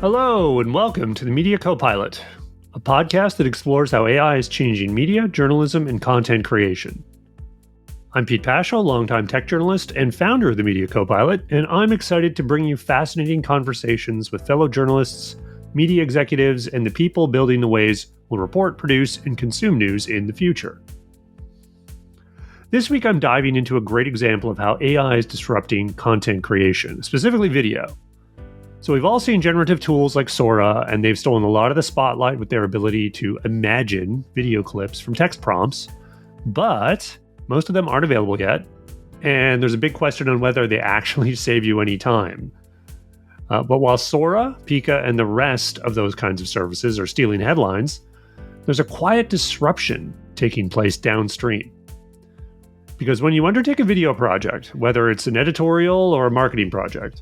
Hello, and welcome to the Media Copilot, a podcast that explores how AI is changing media, journalism, and content creation. I'm Pete Paschal, longtime tech journalist and founder of the Media Copilot, and I'm excited to bring you fascinating conversations with fellow journalists, media executives, and the people building the ways we'll report, produce, and consume news in the future. This week, I'm diving into a great example of how AI is disrupting content creation, specifically video. So we've all seen generative tools like Sora, and they've stolen a lot of the spotlight with their ability to imagine video clips from text prompts, but most of them aren't available yet, and there's a big question on whether they actually save you any time. But while Sora, Pika, and the rest of those kinds of services are stealing headlines, there's a quiet disruption taking place downstream. Because when you undertake a video project, whether it's an editorial or a marketing project,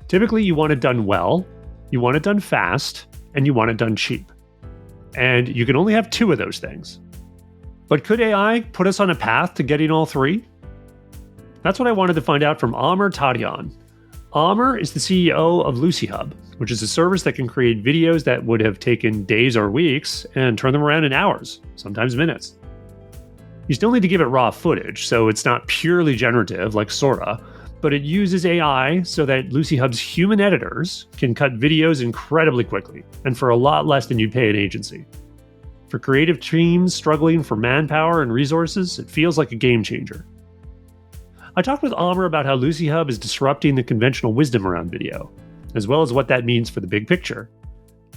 typically you want it done well, you want it done fast, and you want it done cheap. And you can only have two of those things. But could AI put us on a path to getting all three? That's what I wanted to find out from Amer Tadayon. Amer is the CEO of Lucihub, which is a service that can create videos that would have taken days or weeks and turn them around in hours, sometimes minutes. You still need to give it raw footage, so it's not purely generative like Sora, but it uses AI so that Lucihub's human editors can cut videos incredibly quickly and for a lot less than you'd pay an agency. For creative teams struggling for manpower and resources, it feels like a game changer. I talked with Amer about how Lucihub is disrupting the conventional wisdom around video, as well as what that means for the big picture.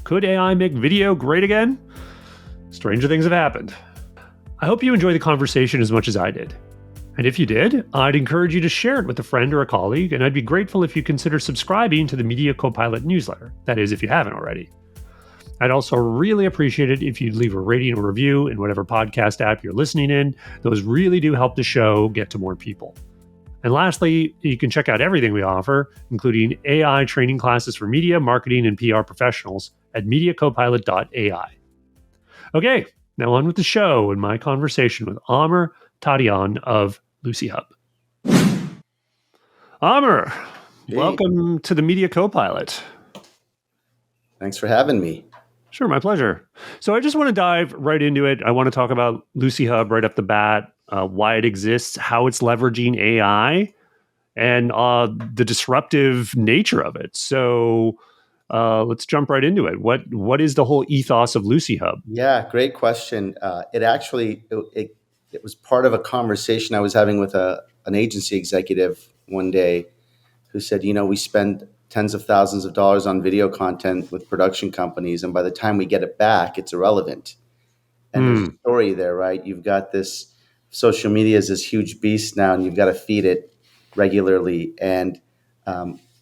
Could AI make video great again? Stranger things have happened. I hope you enjoy the conversation as much as I did. And if you did, I'd encourage you to share it with a friend or a colleague, and I'd be grateful if you consider subscribing to the Media Copilot newsletter. That is, if you haven't already. I'd also really appreciate it if you'd leave a rating or review in whatever podcast app you're listening in. Those really do help the show get to more people. And lastly, you can check out everything we offer, including AI training classes for media, marketing, and PR professionals at mediacopilot.ai. Okay, now on with the show and my conversation with Amer Tadayon of Lucihub. Amer, Hey. welcome to the Media Copilot. Thanks for having me. Sure, my pleasure. So I just want to dive right into it. I want to talk about Lucihub right off the bat, why it exists, how it's leveraging AI, and the disruptive nature of it. So let's jump right into it. What is the whole ethos of Lucihub? Yeah, great question. It was part of a conversation I was having with an agency executive one day who said, we spend tens of thousands of dollars on video content with production companies, and by the time we get it back, it's irrelevant. And there's a story there, right? You've got this social media is this huge beast now, and you've got to feed it regularly. And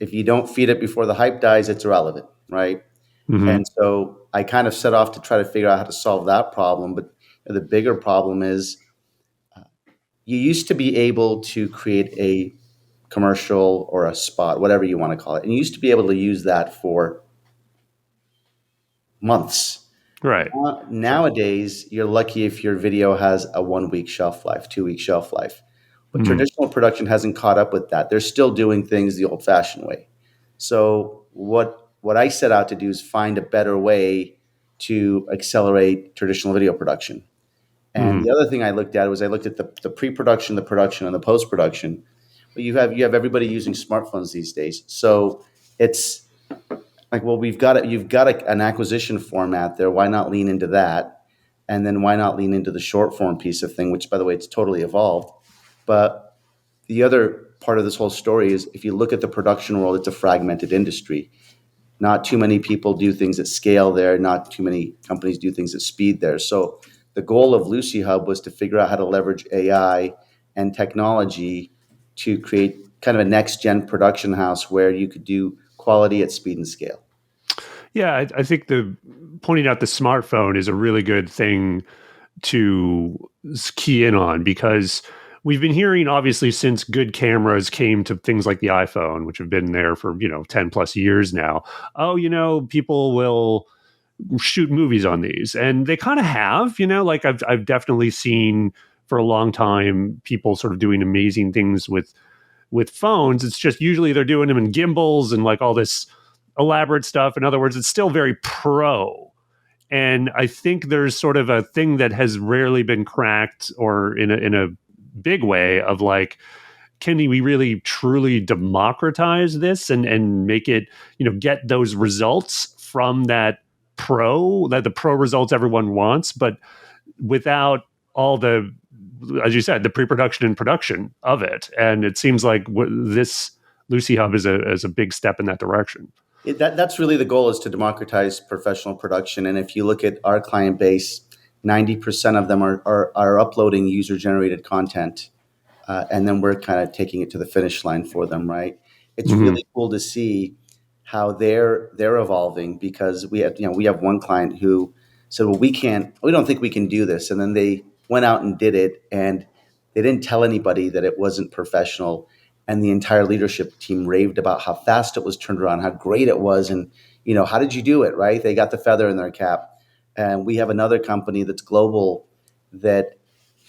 if you don't feed it before the hype dies, it's irrelevant, right? Mm-hmm. And so I kind of set off to try to figure out how to solve that problem. But the bigger problem is you used to be able to create a commercial or a spot, whatever you want to call it. And you used to be able to use that for months. Right. Nowadays, you're lucky if your video has a 1-week shelf life, 2-week shelf life. But traditional production hasn't caught up with that. They're still doing things the old-fashioned way. So what I set out to do is find a better way to accelerate traditional video production. And the other thing I looked at was the pre-production, the production, and the post-production. But you have everybody using smartphones these days. So it's like, well, you've got an acquisition format there. Why not lean into that? And then why not lean into the short form piece of thing, which, by the way, it's totally evolved. But the other part of this whole story is if you look at the production world, it's a fragmented industry. Not too many people do things at scale there. Not too many companies do things at speed there. So the goal of Lucihub was to figure out how to leverage AI and technology to create kind of a next-gen production house where you could do quality at speed and scale. Yeah, I think pointing out the smartphone is a really good thing to key in on, because we've been hearing, obviously, since good cameras came to things like the iPhone, which have been there for 10 plus years now. People will shoot movies on these, and they kind of have. Like I've definitely seen for a long time people sort of doing amazing things with phones. It's just usually they're doing them in gimbals and like all this elaborate stuff. In other words, it's still very pro. And I think there's sort of a thing that has rarely been cracked, or in a big way, of like, can we really truly democratize this and make it, get those results from that the pro results everyone wants, but without all the, as you said, the pre-production and production of it. And it seems like this Lucihub is a big step in that direction. That's really the goal, is to democratize professional production. And if you look at our client base, 90% of them are uploading user-generated content. And then we're kind of taking it to the finish line for them, right? It's really cool to see how they're evolving, because we have one client who said, well, we don't think we can do this. And then they went out and did it, and they didn't tell anybody that it wasn't professional. And the entire leadership team raved about how fast it was turned around, how great it was. And, how did you do it, right? They got the feather in their cap. And we have another company that's global that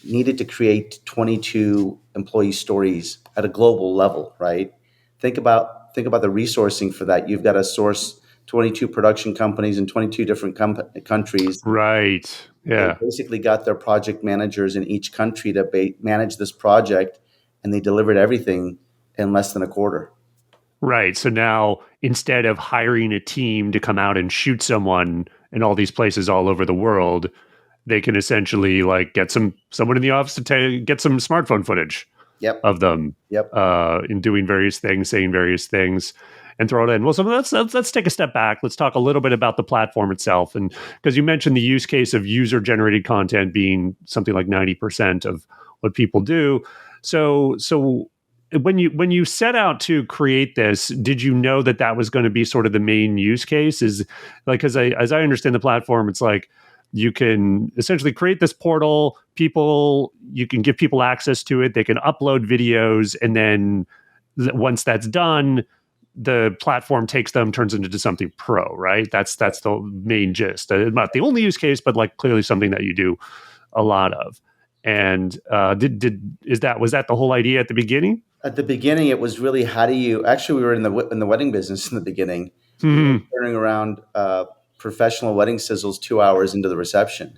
needed to create 22 employee stories at a global level, right? Think about the resourcing for that. You've got to source 22 production companies in 22 different countries. Right. Yeah. They basically got their project managers in each country to manage this project, and they delivered everything in less than a quarter. Right. So now, instead of hiring a team to come out and shoot someone in all these places all over the world, they can essentially like get someone in the office to get some smartphone footage of them in doing various things, saying various things, and throw it in. Well, so let's take a step back. Let's talk a little bit about the platform itself. And because you mentioned the use case of user-generated content being something like 90% of what people do. So when you set out to create this, did you know that was going to be sort of the main use case? Is like, as I understand the platform, it's like, you can essentially create this portal. You can give people access to it. They can upload videos, and then once that's done, the platform takes them, turns it into something pro. Right? That's the main gist. Not the only use case, but like clearly something that you do a lot of. And was that the whole idea at the beginning? At the beginning, it was really, how do you? Actually, we were in the wedding business in the beginning. We were turning around professional wedding sizzles 2 hours into the reception,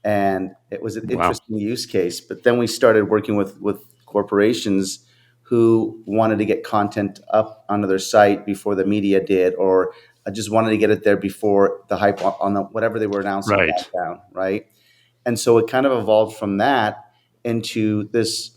and it was an interesting use case. But then we started working with corporations who wanted to get content up onto their site before the media did, or just wanted to get it there before the hype on whatever they were announcing back down, right? And so it kind of evolved from that into this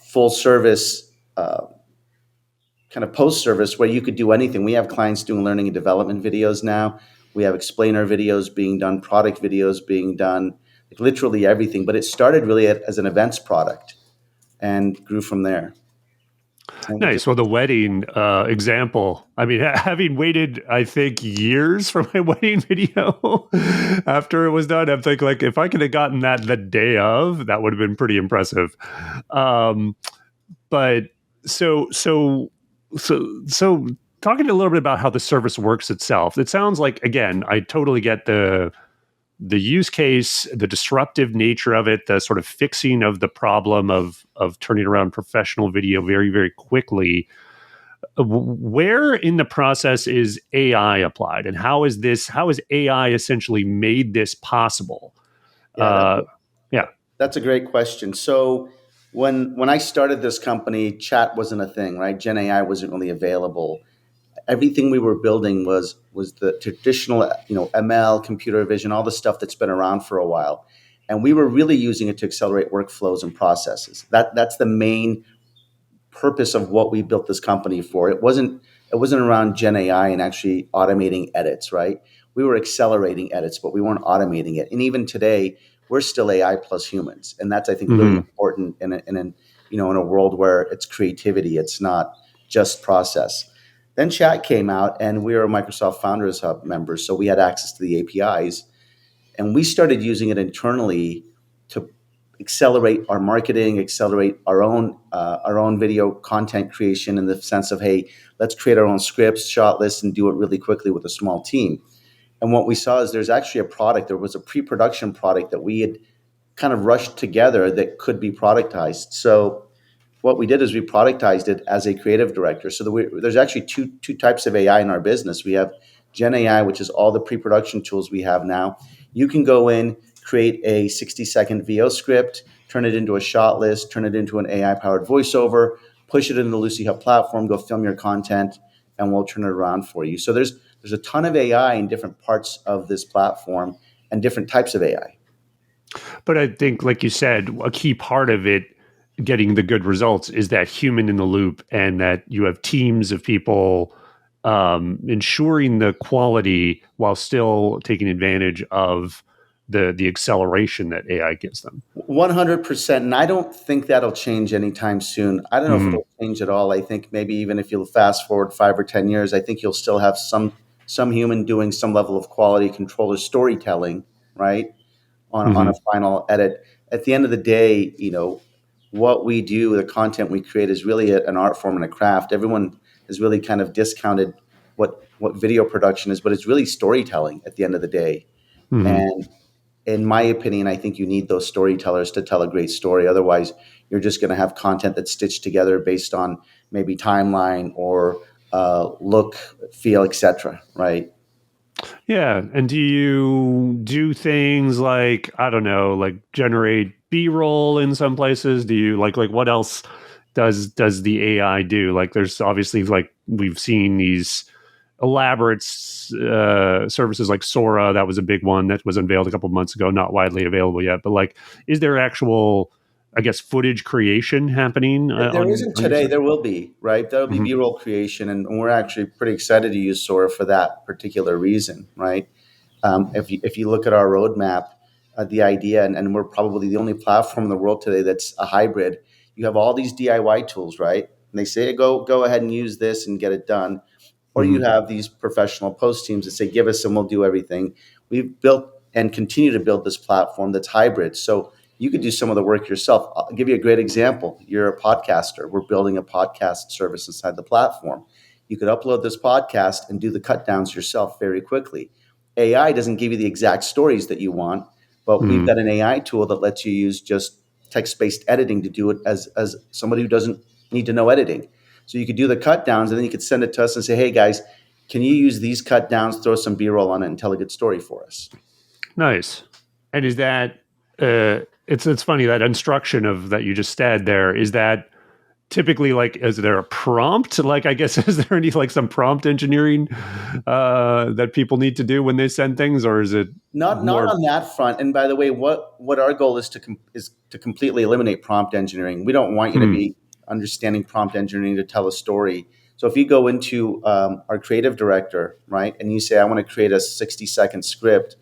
full service kind of post service where you could do anything. We have clients doing learning and development videos now. We have explainer videos being done, product videos being done, like literally everything. But it started really as an events product and grew from there. Nice. Well, the wedding example, I mean, having waited, I think, years for my wedding video after it was done, I'm thinking, like, if I could have gotten that the day of, that would have been pretty impressive. But so talking a little bit about how the service works itself, it sounds like, again, I totally get the use case, the disruptive nature of it, the sort of fixing of the problem of turning around professional video very, very quickly. Where in the process is AI applied, and how is AI essentially made this possible? That's a great question. So when I started this company, chat wasn't a thing, right? Gen AI wasn't really available. Everything we were building was the traditional, ML, computer vision, all the stuff that's been around for a while. And we were really using it to accelerate workflows and processes. That's the main purpose of what we built this company for. It wasn't around Gen AI and actually automating edits, right? We were accelerating edits, but we weren't automating it. And even today, we're still AI plus humans. And that's, I think, really important in a world where it's creativity. It's not just process. Then chat came out, and we were Microsoft Founders Hub members, so we had access to the APIs. And we started using it internally to accelerate our marketing, accelerate our own video content creation, in the sense of, hey, let's create our own scripts, shot lists, and do it really quickly with a small team. And what we saw is there's actually there was a pre-production product that we had kind of rushed together that could be productized. So what we did is we productized it as a creative director. So there's actually two types of AI in our business. We have Gen AI, which is all the pre-production tools we have now. You can go in, create a 60-second VO script, turn it into a shot list, turn it into an AI-powered voiceover, push it into the Lucihub platform, go film your content, and we'll turn it around for you. So there's a ton of AI in different parts of this platform and different types of AI. But I think, like you said, a key part of it getting the good results is that human in the loop, and that you have teams of people ensuring the quality while still taking advantage of the acceleration that AI gives them. 100%. And I don't think that'll change anytime soon. I don't know if it'll change at all. I think maybe even if you'll fast forward 5 or 10 years, I think you'll still have some human doing some level of quality control or storytelling, right? On a final edit. At the end of the day, what we do, the content we create is really an art form and a craft. Everyone has really kind of discounted what video production is, but it's really storytelling at the end of the day. And in my opinion, I think you need those storytellers to tell a great story. Otherwise, you're just going to have content that's stitched together based on maybe timeline or look, feel, etc. Right? Yeah. And do you do things like, I don't know, like generate B-roll in some places? Do you like what else does the AI do? Like there's obviously, like, we've seen these elaborate services like Sora. That was a big one that was unveiled a couple of months ago, not widely available yet. But like, is there actual, I guess, footage creation happening There isn't on your today. side? There will be, right? There'll be B-roll creation, and we're actually pretty excited to use Sora for that particular reason, right? If you look at our roadmap, the idea, and we're probably the only platform in the world today that's a hybrid. You have all these DIY tools, right? And they say go ahead and use this and get it done. Or you have these professional post teams that say, give us and we'll do everything. We've built and continue to build this platform that's hybrid. So you could do some of the work yourself. I'll give you a great example. You're a podcaster. We're building a podcast service inside the platform. You could upload this podcast and do the cut downs yourself very quickly. AI doesn't give you the exact stories that you want, but we've got an AI tool that lets you use just text-based editing to do it as somebody who doesn't need to know editing. So you could do the cut downs, and then you could send it to us and say, hey guys, can you use these cut downs, throw some B-roll on it, and tell a good story for us? Nice. And is that it's funny, that instruction of that you just said there, is that typically, like, is there a prompt? Like, I guess, is there any like some prompt engineering that people need to do when they send things, or is it Not more? on that front. And by the way, what our goal is to completely eliminate prompt engineering. We don't want you to be understanding prompt engineering to tell a story. So if you go into our creative director, right, and you say, I want to create a 60-second script,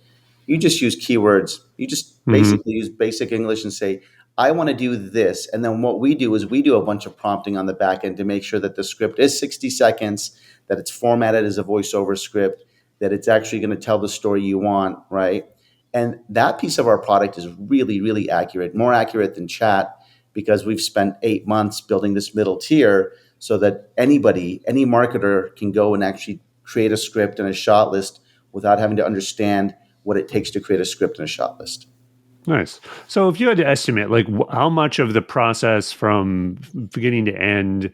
you just use keywords. You just basically use basic English and say, I want to do this. And then what we do is we do a bunch of prompting on the back end to make sure that the script is 60 seconds, that it's formatted as a voiceover script, that it's actually going to tell the story you want, right? And that piece of our product is really, really accurate, more accurate than chat, because we've spent 8 months building this middle tier so that anybody, any marketer can go and actually create a script and a shot list without having to understand what it takes to create a script and a shot list. Nice. So if you had to estimate, like, how much of the process from beginning to end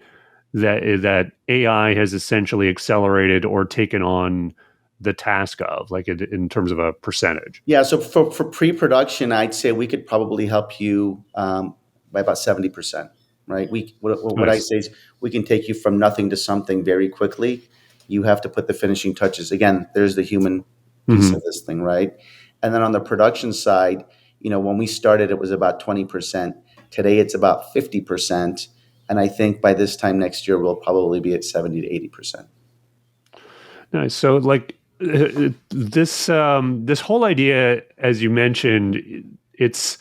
that AI has essentially accelerated or taken on the task of, like, in terms of a percentage? Yeah, so for pre-production, I'd say we could probably help you by about 70%, right? What I Nice. say is we can take you from nothing to something very quickly. You have to put the finishing touches. Again, there's the human piece of this thing, right? And then on the production side, when we started, it was about 20%. Today, it's about 50%. And I think by this time next year, we'll probably be at 70 to 80%. Nice. So, like, this whole idea, as you mentioned, it's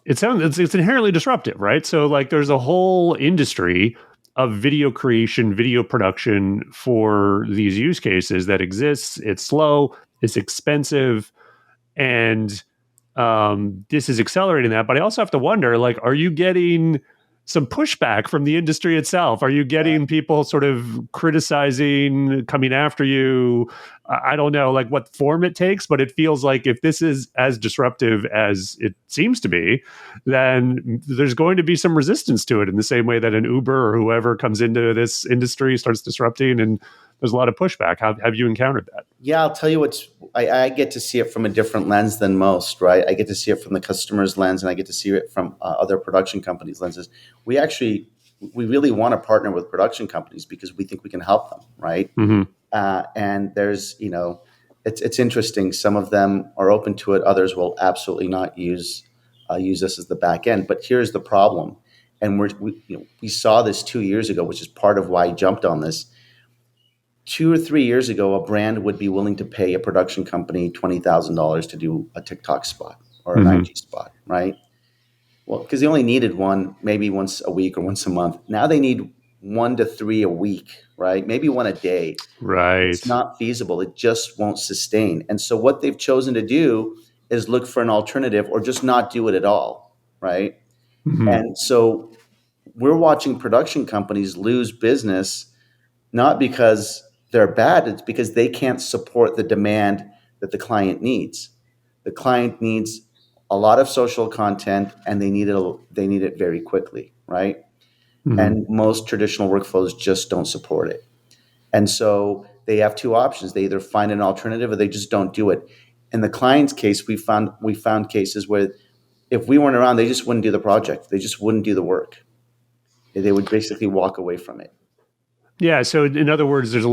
inherently disruptive, right? So, like, there's a whole industry of video creation, video production for these use cases that exists. It's slow, it's expensive, and this is accelerating that. But I also have to wonder, like, are you getting some pushback from the industry itself? Are you getting people sort of criticizing, coming after you? I don't know like what form it takes, but it feels like if this is as disruptive as it seems to be, then there's going to be some resistance to it in the same way that an Uber or whoever comes into this industry starts disrupting, and there's a lot of pushback. Have you encountered that? Yeah, I'll tell you I get to see it from a different lens than most, right? I get to see it from the customer's lens, and I get to see it from other production companies' lenses. We really want to partner with production companies because we think we can help them, right? Mm-hmm. And there's, it's interesting. Some of them are open to it. Others will absolutely not use this as the back end. But here's the problem, and we saw this 2 years ago, which is part of why I jumped on this. 2 or 3 years ago, a brand would be willing to pay a production company $20,000 to do a TikTok spot or an Mm-hmm. IG spot, right? Well, because they only needed one, maybe once a week or once a month. Now they need 1 to 3 a week, right? Maybe one a day. It's Right. not feasible. It just won't sustain. And so what they've chosen to do is look for an alternative or just not do it at all, right? Mm-hmm. And so we're watching production companies lose business not because they're bad, it's because they can't support the demand that the client needs. The client needs a lot of social content and they need it very quickly, right? Mm-hmm. And most traditional workflows just don't support it. And so they have two options. They either find an alternative or they just don't do it. In the client's case, we found cases where if we weren't around, they just wouldn't do the project. They just wouldn't do the work. They would basically walk away from it. Yeah. So in other words, there's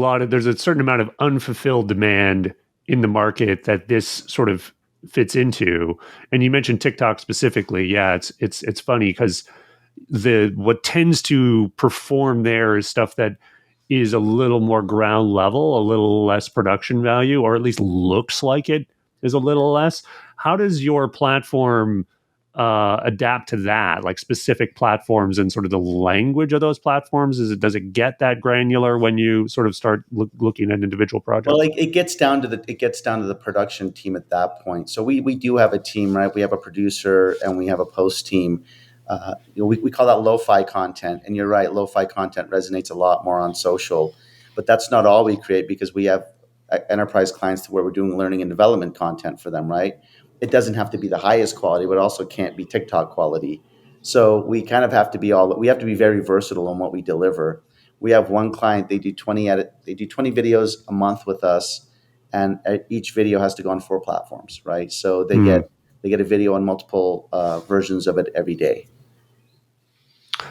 a certain amount of unfulfilled demand in the market that this sort of fits into. And you mentioned TikTok specifically. Yeah, it's funny because the what tends to perform there is stuff that is a little more ground level, a little less production value, or at least looks like it is a little less. How does your platform adapt to that, like specific platforms and sort of the language of those platforms? Does it get that granular when you sort of start looking at individual Well, projects? it gets down to the production team at that point. So we do have a team, right? We have a producer and we have a post team. We call that lo-fi content, and you're right, lo-fi content resonates a lot more on social, but that's not all we create because we have enterprise clients to where we're doing learning and development content for them, right? It doesn't have to be the highest quality, but also can't be TikTok quality. So we kind of have to we have to be very versatile on what we deliver. We have one client, they do 20 videos a month with us, and each video has to go on 4 platforms, right? So Hmm. they get a video on multiple versions of it every day.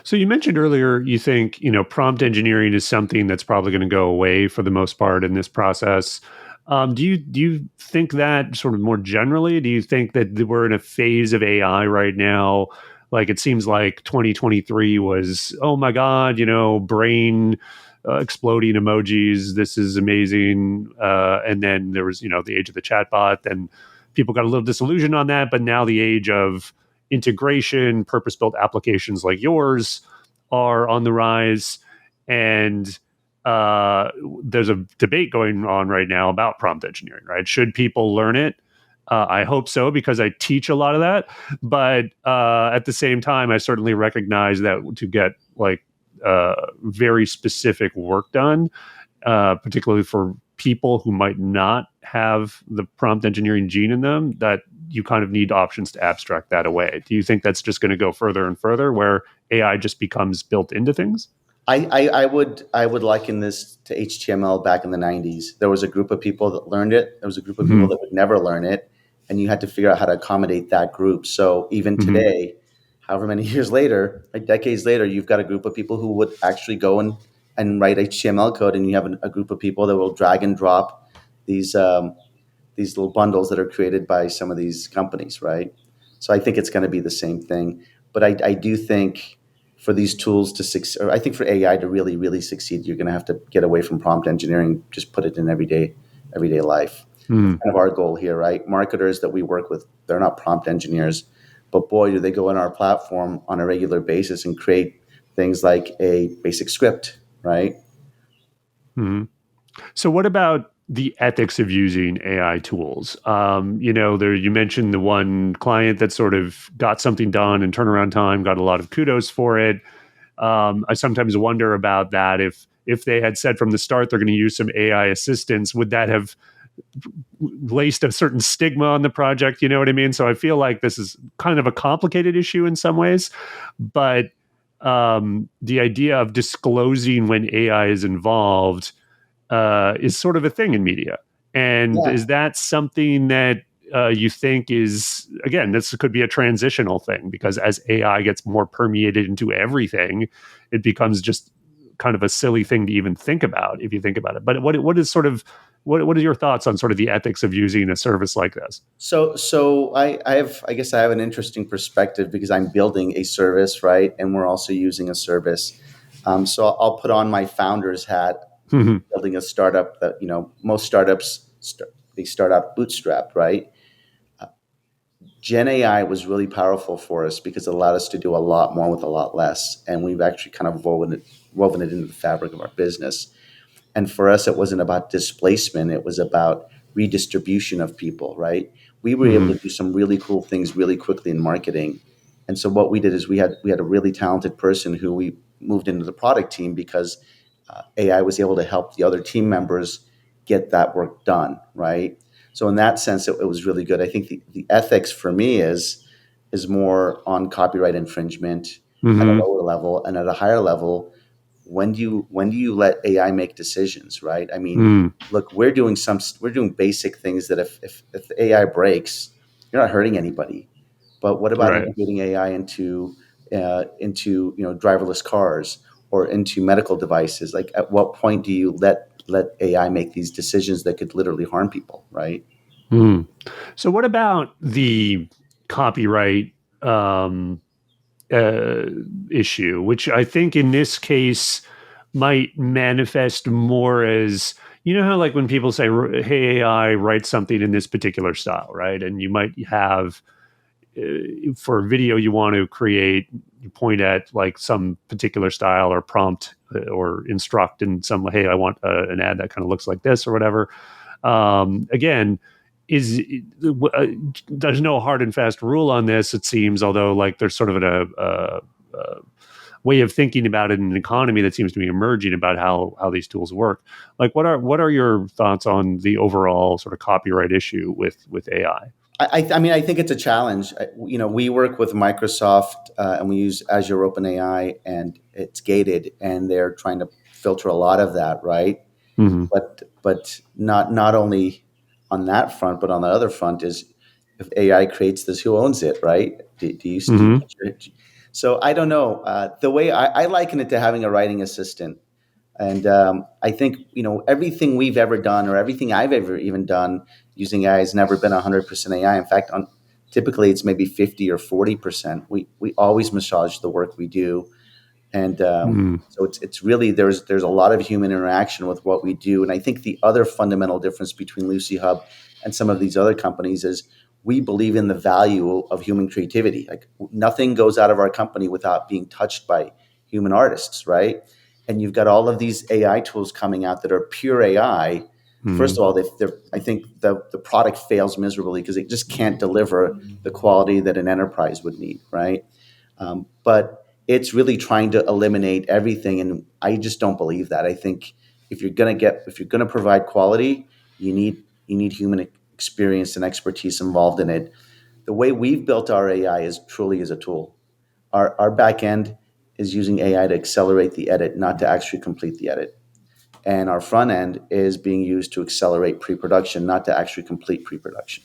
So you mentioned earlier you think, prompt engineering is something that's probably going to go away for the most part in this process. Do you think that sort of more generally? Do you think that we're in a phase of AI right now? Like it seems like 2023 was, oh my God, brain exploding emojis. This is amazing. And then there was, the age of the chatbot, and people got a little disillusioned on that. But now the age of integration, purpose-built applications like yours are on the rise, and there's a debate going on right now about prompt engineering. Right? Should people learn it? I hope so because I teach a lot of that. But at the same time, I certainly recognize that to get like very specific work done, particularly for people who might not have the prompt engineering gene in them, that you kind of need options to abstract that away. Do you think that's just going to go further and further where AI just becomes built into things? I would liken this to HTML back in the 90s. There was a group of people that learned it. There was a group of people Mm-hmm. that would never learn it, and you had to figure out how to accommodate that group. So even Mm-hmm. today, however many years later, like decades later, you've got a group of people who would actually go and write HTML code, and you have a group of people that will drag and drop these these little bundles that are created by some of these companies, right? So I think it's going to be the same thing. But I do think for these tools to succeed, or I think for AI to really, really succeed, you're going to have to get away from prompt engineering, just put it in everyday life. That's Mm-hmm. kind of our goal here, right? Marketers that we work with, they're not prompt engineers, but boy, do they go on our platform on a regular basis and create things like a basic script, right? Mm-hmm. So, what about the ethics of using AI tools? There you mentioned the one client that sort of got something done in turnaround time, got a lot of kudos for it. I sometimes wonder about that. If they had said from the start they're going to use some AI assistance, would that have laced a certain stigma on the project. You know what I mean? So I feel like this is kind of a complicated issue in some ways, but the idea of disclosing when AI is involved is sort of a thing in media. And Yeah. is that something that you think is, again, this could be a transitional thing, because as AI gets more permeated into everything, it becomes just kind of a silly thing to even think about if you think about it. But what is sort of, what are your thoughts on sort of the ethics of using a service like this? So I guess I have an interesting perspective because I'm building a service, right? And we're also using a service. So I'll put on my founder's hat, Mhm. building a startup that, most startups, they start out bootstrapped, right? Gen AI was really powerful for us because it allowed us to do a lot more with a lot less. And we've actually kind of woven it into the fabric of our business. And for us, it wasn't about displacement. It was about redistribution of people, right? We were able to Mhm. do some really cool things really quickly in marketing. And so what we did is we had a really talented person who we moved into the product team because AI was able to help the other team members get that work done, right? So in that sense, it was really good. I think the ethics for me is more on copyright infringement at a Mhm. lower level, and at a higher level, when do you let AI make decisions, right? I mean, Mhm. look, we're doing basic things that if the AI breaks, you're not hurting anybody. But what about Right. integrating AI into driverless cars or into medical devices? Like, at what point do you let AI make these decisions that could literally harm people, right? Mhm. So what about the copyright um, uh, issue, which I think in this case might manifest more as, you know how like when people say, "Hey AI, write something in this particular style," right? And you might have for a video you want to create, you point at like some particular style or prompt or instruct in some, hey, I want an ad that kind of looks like this or whatever. Again, is there's no hard and fast rule on this, it seems, although like there's sort of a way of thinking about it in an economy that seems to be emerging about how these tools work. Like what are your thoughts on the overall sort of copyright issue with AI? I mean, I think it's a challenge. We work with Microsoft and we use Azure OpenAI, and it's gated, and they're trying to filter a lot of that, right? Hmm. But not only on that front, but on the other front is if AI creates this, who owns it, right? Do you Hmm. so I don't know. The way I liken it to having a writing assistant. And I think everything we've ever done, or everything I've ever even done using AI, has never been 100% AI. In fact, typically it's maybe 50 or 40%. We always massage the work we do, and Hmm. so it's really there's a lot of human interaction with what we do. And I think the other fundamental difference between Lucihub and some of these other companies is we believe in the value of human creativity. Like, nothing goes out of our company without being touched by human artists, right? And you've got all of these AI tools coming out that are pure AI. First Hmm. of all, I think the product fails miserably because it just can't deliver the quality that an enterprise would need, right? But it's really trying to eliminate everything, and I just don't believe that. I think if you're gonna provide quality, you need human experience and expertise involved in it. The way we've built our AI is truly as a tool. Our back end is using AI to accelerate the edit, not to actually complete the edit. And our front end is being used to accelerate pre-production, not to actually complete pre-production.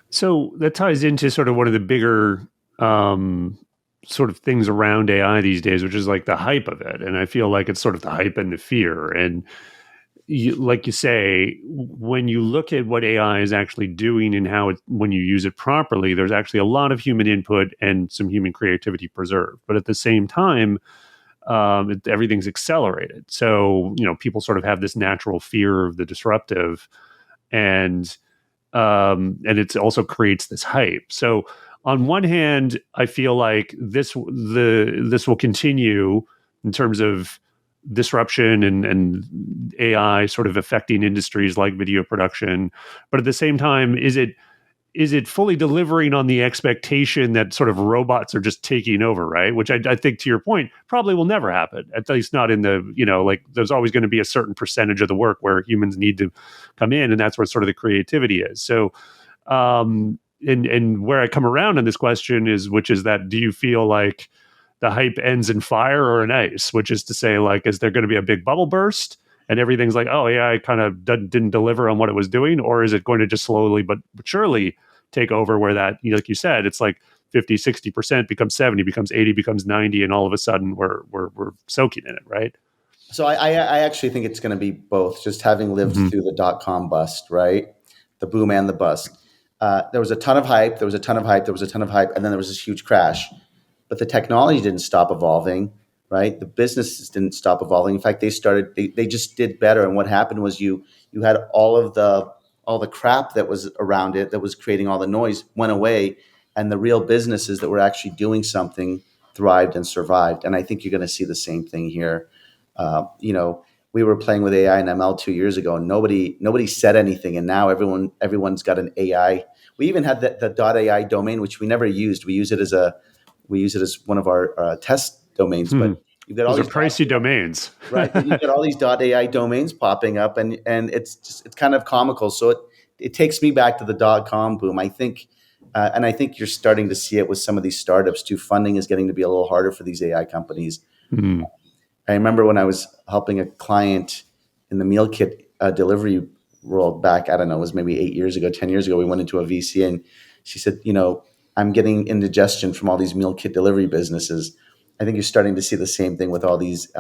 So that ties into sort of one of the bigger um, sort of things around AI these days, which is like the hype of it. And I feel like it's sort of the hype and the fear. And like you say, when you look at what AI is actually doing and how when you use it properly, there's actually a lot of human input and some human creativity preserved. But at the same time, everything's accelerated. So, people sort of have this natural fear of the disruptive, and it also creates this hype. So on one hand, I feel like this will continue in terms of disruption and AI sort of affecting industries like video production. But at the same time, is it fully delivering on the expectation that sort of robots are just taking over, right? Which I think, to your point, probably will never happen, at least not in the, like there's always going to be a certain percentage of the work where humans need to come in, and that's where sort of the creativity is. So, and where I come around on this question which is that, do you feel like the hype ends in fire or in ice? Which is to say, like, is there going to be a big bubble burst and everything's like, oh yeah, I kind of didn't deliver on what it was doing? Or is it going to just slowly but surely take over, where that, like you said, it's like 50, 60% becomes 70, becomes 80, becomes 90, and all of a sudden we're soaking in it, right? So I actually think it's going to be both, just having lived through the dot-com bust, right? The boom and the bust. There was a ton of hype, there was a ton of hype, there was a ton of hype, and then there was this huge crash. But the technology didn't stop evolving, right? The businesses didn't stop evolving. In fact, they just did better. And what happened was you had all the crap that was around it, that was creating all the noise, went away, and the real businesses that were actually doing something thrived and survived. And I think you're going to see the same thing here. We were playing with AI and ML 2 years ago, and nobody said anything, and now everyone's got an AI. We even had the .ai domain, which we never used. We use it as one of our test domains, but you've got all those these are pricey domains, right? You've got all these .ai domains popping up, and it's kind of comical. So it takes me back to the .com boom. I think, and I think you're starting to see it with some of these startups too. Funding is getting to be a little harder for these AI companies. I remember when I was helping a client in the meal kit delivery world back, I don't know, it was maybe 8 years ago, 10 years ago, we went into a VC, and she said, I'm getting indigestion from all these meal kit delivery businesses. I think you're starting to see the same thing with all these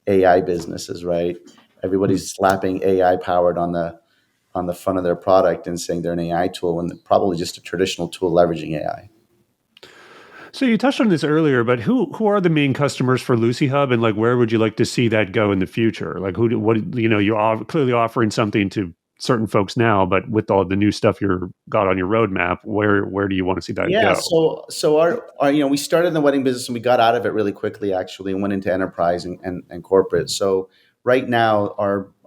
AI businesses, right? Everybody's slapping AI powered on the front of their product and saying they're an AI tool, when they're probably just a traditional tool leveraging AI. So you touched on this earlier, but who are the main customers for Lucihub, and like where would you like to see that go in the future? Like you're clearly offering something to certain folks now, but with all the new stuff you're got on your roadmap, where do you want to see that Yeah, go? so our we started in the wedding business, and we got out of it really quickly actually, and went into enterprise and corporate. So right now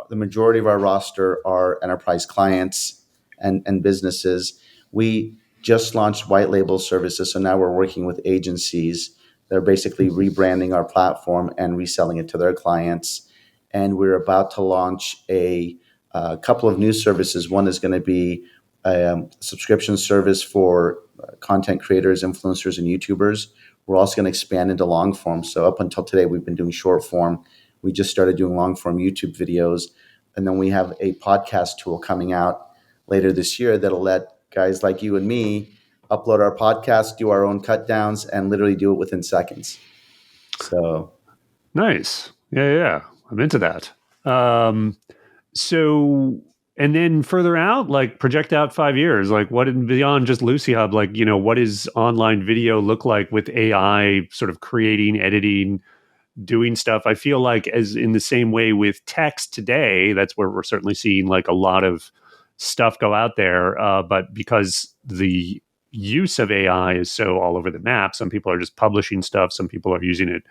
the majority of our roster are enterprise clients and businesses. We just launched white label services, so now we're working with agencies. They're basically rebranding our platform and reselling it to their clients. And we're about to launch a couple of new services. One is going to be a subscription service for content creators, influencers, and YouTubers. We're also going to expand into long form. So up until today, we've been doing short form. We just started doing long form YouTube videos. And then we have a podcast tool coming out later this year that'll let guys like you and me upload our podcast, do our own cut downs, and literally do it within seconds. So Nice. Yeah. I'm into that. So, and then further out, like project out 5 years, like what beyond just Lucihub, like, what does online video look like with AI sort of creating, editing, doing stuff? I feel like, as in the same way with text today, that's where we're certainly seeing like a lot of stuff go out there. But because the use of AI is so all over the map, some people are just publishing stuff, some people are using it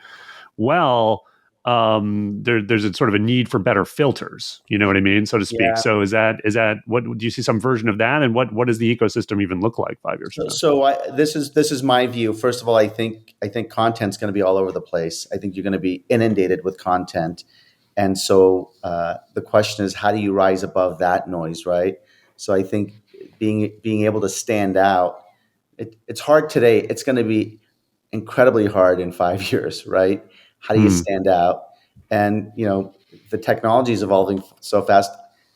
well. There's a sort of a need for better filters, you know what I mean, so to speak. yeah. So is that what do you see some version of that, and what does the ecosystem even look like 5 years from now? This is my view. First of all, I think content's going to be all over the place. I think you're going to be inundated with content, and so the question is, how do you rise above that noise, right? So I think being able to stand out, it's hard today. It's going to be incredibly hard in 5 years, right? How do you stand out? And the technology is evolving so fast.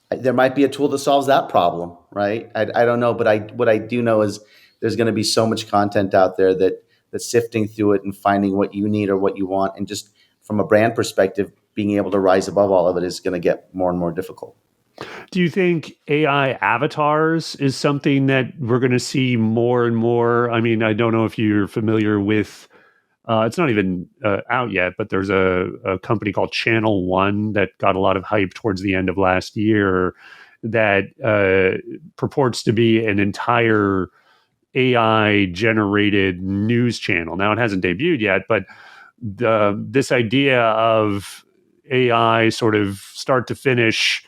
There might be a tool that solves that problem, right? I don't know, but what I do know is there's going to be so much content out there that sifting through it and finding what you need or what you want, and just from a brand perspective, being able to rise above all of it is going to get more and more difficult. Do you think AI avatars is something that we're going to see more and more? I mean, I don't know if you're familiar with, it's not even out yet, but there's a company called Channel One that got a lot of hype towards the end of last year that purports to be an entire AI generated news channel. Now, it hasn't debuted yet, but this idea of AI sort of start to finish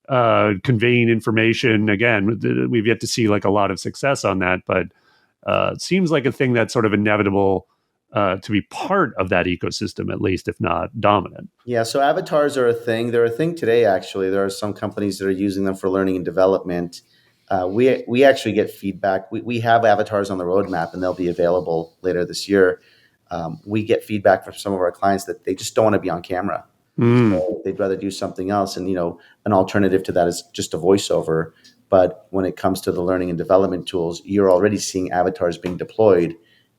conveying information. Again, we've yet to see like a lot of success on that, but it seems like a thing that's sort of inevitable to be part of that ecosystem, at least, if not dominant. Yeah, so avatars are a thing. They're a thing today, actually. There are some companies that are using them for learning and development. We actually get feedback. We have avatars on the roadmap, and they'll be available later this year. We get feedback from some of our clients that they just don't want to be on camera. So they'd rather do something else. And, an alternative to that is just a voiceover. But when it comes to the learning and development tools, you're already seeing avatars being deployed.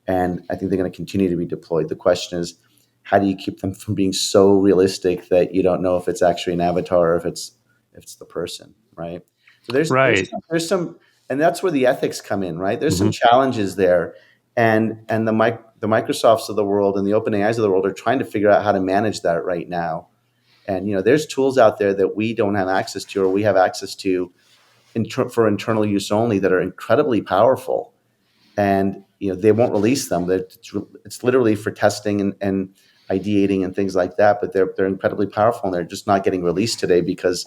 And I think they're going to continue to be deployed. The question is, how do you keep them from being so realistic that you don't know if it's actually an avatar or if it's the person, right? So there's some, and that's where the ethics come in, right? There's some challenges there, and the Microsofts of the world and the OpenAIs of the world are trying to figure out how to manage that right now. And there's tools out there that we don't have access to, or we have access to for internal use only, that are incredibly powerful. And they won't release them. It's literally for testing and ideating and things like that. But they're incredibly powerful, and they're just not getting released today because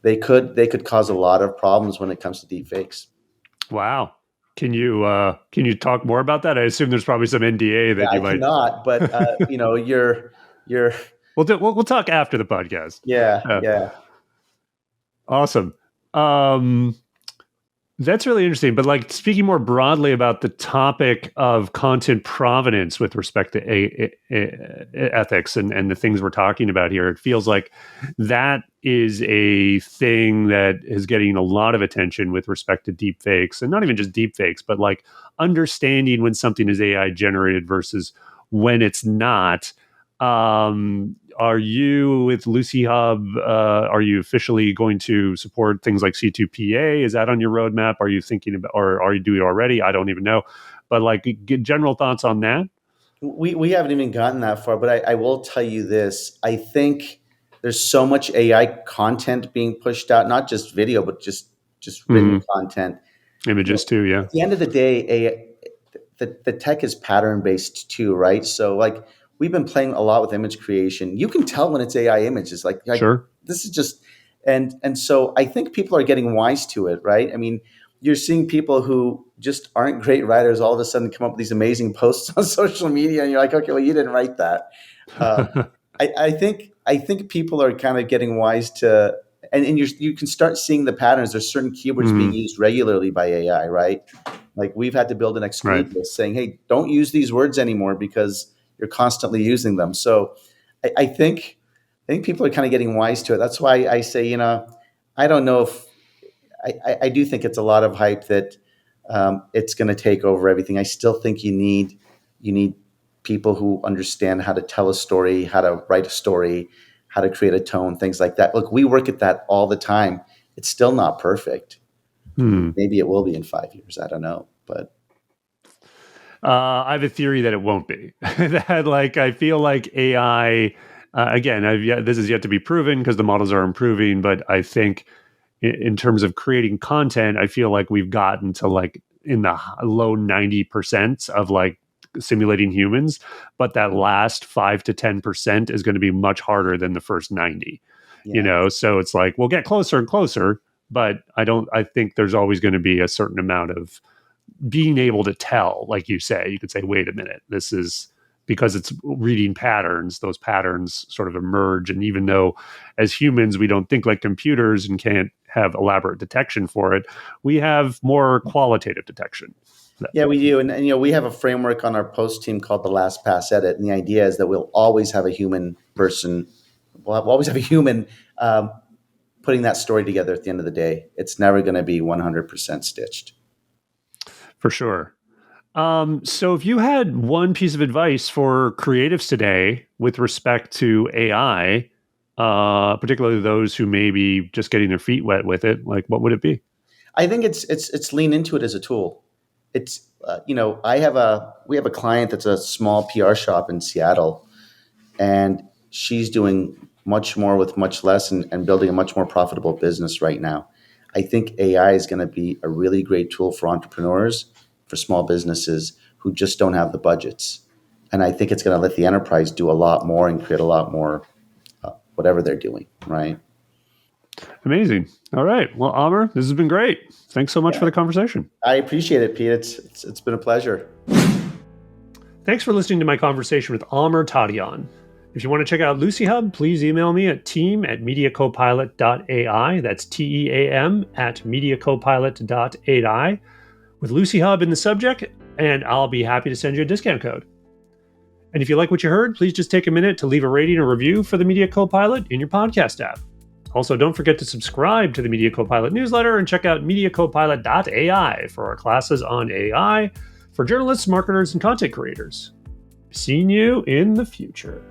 they could cause a lot of problems when it comes to deep fakes. Wow. Can you talk more about that? I assume there's probably some NDA that you might. Cannot, but you're. We'll talk after the podcast. Yeah. Awesome. That's really interesting. But like, speaking more broadly about the topic of content provenance with respect to ethics and the things we're talking about here, it feels like that is a thing that is getting a lot of attention with respect to deep fakes, and not even just deep fakes, but like understanding when something is AI generated versus when it's not. Are you with Lucihub? Are you officially going to support things like C2PA? Is that on your roadmap? Are you thinking about, or are you doing it already? I don't even know. But like, get general thoughts on that. We haven't even gotten that far, but I will tell you this. I think there's so much AI content being pushed out, not just video, but just written content. Images too, yeah. At the end of the day, the tech is pattern based too, right? So like, we've been playing a lot with image creation. You can tell when it's AI images. Like sure. This is just, and so I think people are getting wise to it, right? I mean, you're seeing people who just aren't great writers all of a sudden come up with these amazing posts on social media, and you're like, okay, well, you didn't write that. I think people are kind of getting wise to, and you can start seeing the patterns. There's certain keywords being used regularly by AI, right? Like, we've had to build an exclude list saying, hey, don't use these words anymore because you're constantly using them. So I think people are kind of getting wise to it. That's why I say, I don't know if I do think it's a lot of hype that it's going to take over everything. I still think you need people who understand how to tell a story, how to write a story, how to create a tone, things like that. Look, we work at that all the time. It's still not perfect. Maybe it will be in 5 years. I don't know, but. I have a theory that it won't be. That like, I feel like AI, again, this is yet to be proven because the models are improving, but I think in terms of creating content, I feel like we've gotten to like in the low 90% of like simulating humans, but that last 5 to 10% is going to be much harder than the first 90. So it's like, we'll get closer and closer, but I think there's always going to be a certain amount of being able to tell. Like you say, you could say, wait a minute, this is because it's reading patterns. Those patterns sort of emerge. And even though as humans, we don't think like computers and can't have elaborate detection for it, we have more qualitative detection. Yeah, we do. And we have a framework on our post team called the last pass edit. And the idea is that we'll always have a human person. We'll always have a human putting that story together at the end of the day. It's never going to be 100% stitched. For sure. So if you had one piece of advice for creatives today with respect to AI, particularly those who may be just getting their feet wet with it, like, what would it be? I think it's lean into it as a tool. It's we have a client that's a small PR shop in Seattle, and she's doing much more with much less and building a much more profitable business right now. I think AI is going to be a really great tool for entrepreneurs, for small businesses who just don't have the budgets. And I think it's going to let the enterprise do a lot more and create a lot more, whatever they're doing, right? Amazing. All right. Well, Amer, this has been great. Thanks so much Yeah. for the conversation. I appreciate it, Pete. It's been a pleasure. Thanks for listening to my conversation with Amer Tadayon. If you want to check out Lucihub, please email me at team@mediacopilot.ai. That's TEAM at mediacopilot.ai with Lucihub in the subject, and I'll be happy to send you a discount code. And if you like what you heard, please just take a minute to leave a rating or review for the Media Copilot in your podcast app. Also, don't forget to subscribe to the Media Copilot newsletter and check out mediacopilot.ai for our classes on AI for journalists, marketers, and content creators. Seeing you in the future.